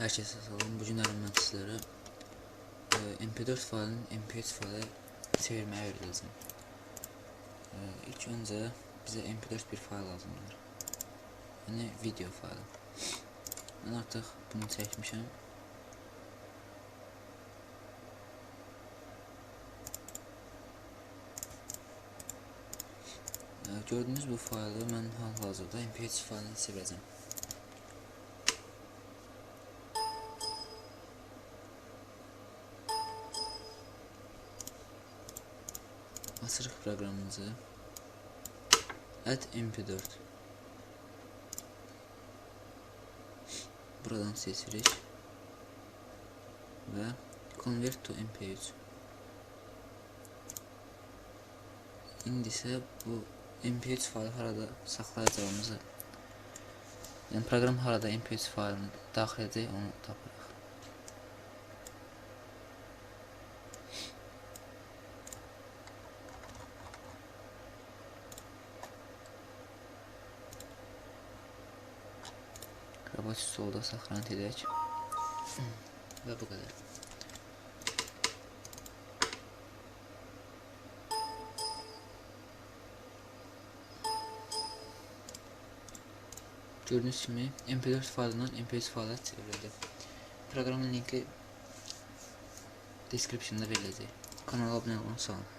Hər kəsə salam. Bu gün mən sizlərə MP4 faylını MP3 fayla çevirməyi öyrədəcəm. İlk öncə bizə MP4 bir fayl lazımdır. Yəni video faylı. Mən artıq bunu çəkmişəm. Gördüyünüz bu faylı mən hal-hazırda MP3 faylını çevirəcəm. Açırıq proqramımızı. Add MP4. Buradan seçirik və Convert to MP3. İndi isə bu MP3 faylı harada saxlayacağımızı, yəni proqram harada MP3 faylını daxil edəcək, onu tapırıq. Robot solda saxlanıt edək və bu qədər. Gördüyünüz kimi MP4 faylından MP3 fayla çevrildi. Proqramın linki description'da veriləcək. Kanala abunə olun, sağ olun.